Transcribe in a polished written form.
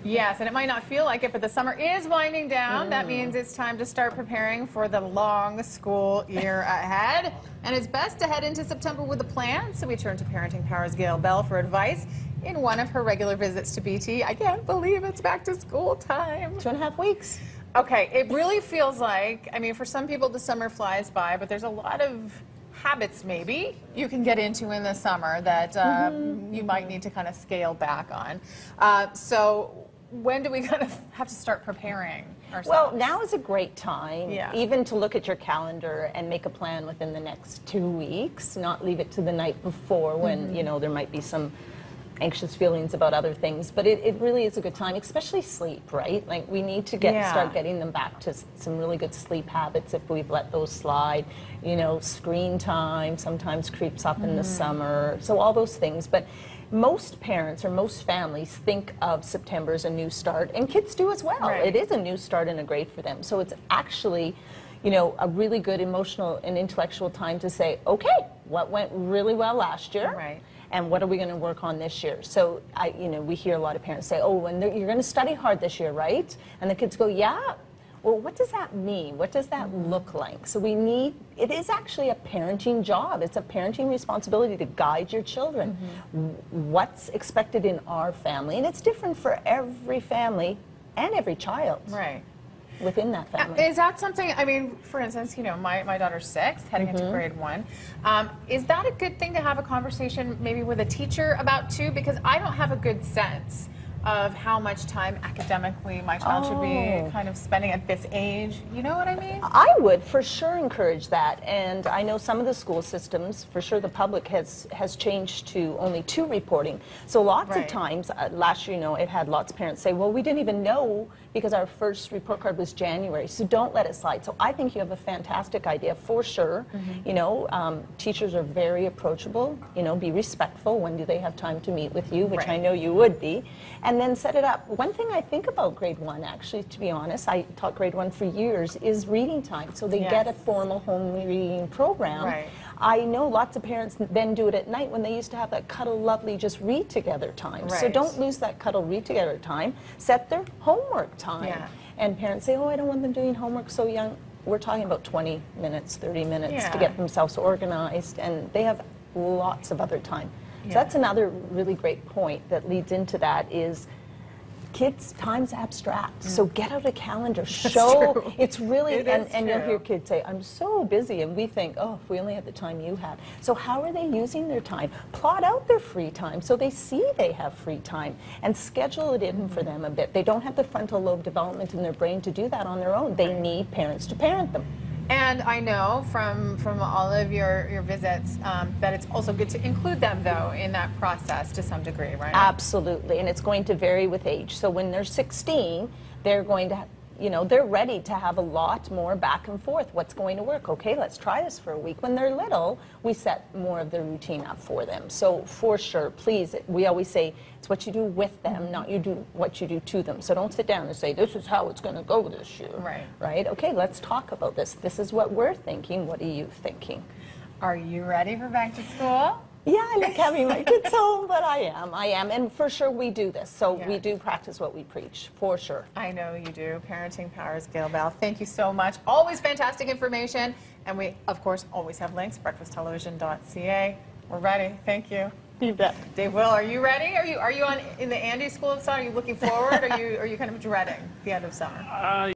Yes, and it might not feel like it, but the summer is winding down. That means it's time to start preparing for the long school year ahead. And it's best to head into September with a plan. So we turn to Parenting Power's Gail Bell for advice in one of her regular visits to BT. I can't believe it's back to school time. 2.5 weeks. Okay, it really feels like, I mean, for some people the summer flies by, but there's a lot of habits maybe you can get into in the summer that you might need to kind of scale back on. So when do we kind of have to start preparing ourselves? Well, now is a great time, Yeah. even to look at your calendar and make a plan within the next 2 weeks, not leave it to the night before when, you know, there might be some anxious feelings about other things, but it really is a good time, especially sleep, right? Like we need to start getting them back to some really good sleep habits if we've let those slide. You know, screen time sometimes creeps up in the summer, so all those things. But most parents or most families think of September as a new start, and kids do as well. Right. It is a new start and a grade for them, so it's actually, you know, a really good emotional and intellectual time to say, okay, what went really well last year? Right. And what are we going to work on this year? So, you know, we hear a lot of parents say, oh, you're going to study hard this year, right? And the kids go, yeah. Well, what does that mean? What does that look like? So it is actually a parenting job. It's a parenting responsibility to guide your children. What's expected in our family, and it's different for every family and every child. Right. Within that family. Is that something, I mean, for instance, you know, my daughter's 6, heading into grade 1. Is that a good thing to have a conversation maybe with a teacher about too? Because I don't have a good sense of how much time academically my child should be kind of spending at this age. You know what I mean? I would for sure encourage that, and I know some of the school systems, for sure the public has changed to only 2 reporting. So lots of times, last year, you know, it had lots of parents say, well, we didn't even know because our first report card was January, so don't let it slide. So I think you have a fantastic idea, for sure. You know, teachers are very approachable, you know, be respectful. When do they have time to meet with you, which I know you would be. And then set it up. One thing I think about grade 1, actually, to be honest, I taught grade 1 for years, is reading time. So they get a formal home reading program. Right. I know lots of parents then do it at night when they used to have that cuddle lovely just read together time. So don't lose that cuddle read together time. Set their homework time. Yeah. And parents say, oh, I don't want them doing homework so young. We're talking about 20 minutes, 30 minutes to get themselves organized, and they have lots of other time. So that's another really great point that leads into that is kids' time's abstract. So get out a calendar, show it's really, and you'll hear kids say, I'm so busy, and we think, oh, if we only had the time you had. So how are they using their time? Plot out their free time so they see they have free time, and schedule it in for them a bit. They don't have the frontal lobe development in their brain to do that on their own. They need parents to parent them. And I know from all of your visits that it's also good to include them, though, in that process to some degree, right? Absolutely, and it's going to vary with age. So when they're 16, they're going to, you know, they're ready to have a lot more back and forth. What's going to work? Okay, let's try this for a week. When they're little, we set more of the routine up for them. So for sure, please, we always say it's what you do with them, not what you do to them. So don't sit down and say, this is how it's going to go this year. Right. Right? Okay, let's talk about this. This is what we're thinking. What are you thinking? Are you ready for back to school? Yeah, I like having my kids home, but I am, and for sure we do this. So we do practice what we preach, for sure. I know you do. Parenting Powers, Gail Bell. Thank you so much. Always fantastic information, and we, of course, always have links. breakfasttelevision.ca. We're ready. Thank you. You bet. Dave Will, are you ready? Are you in the Andy School of Thought? Are you looking forward? Or are you kind of dreading the end of summer?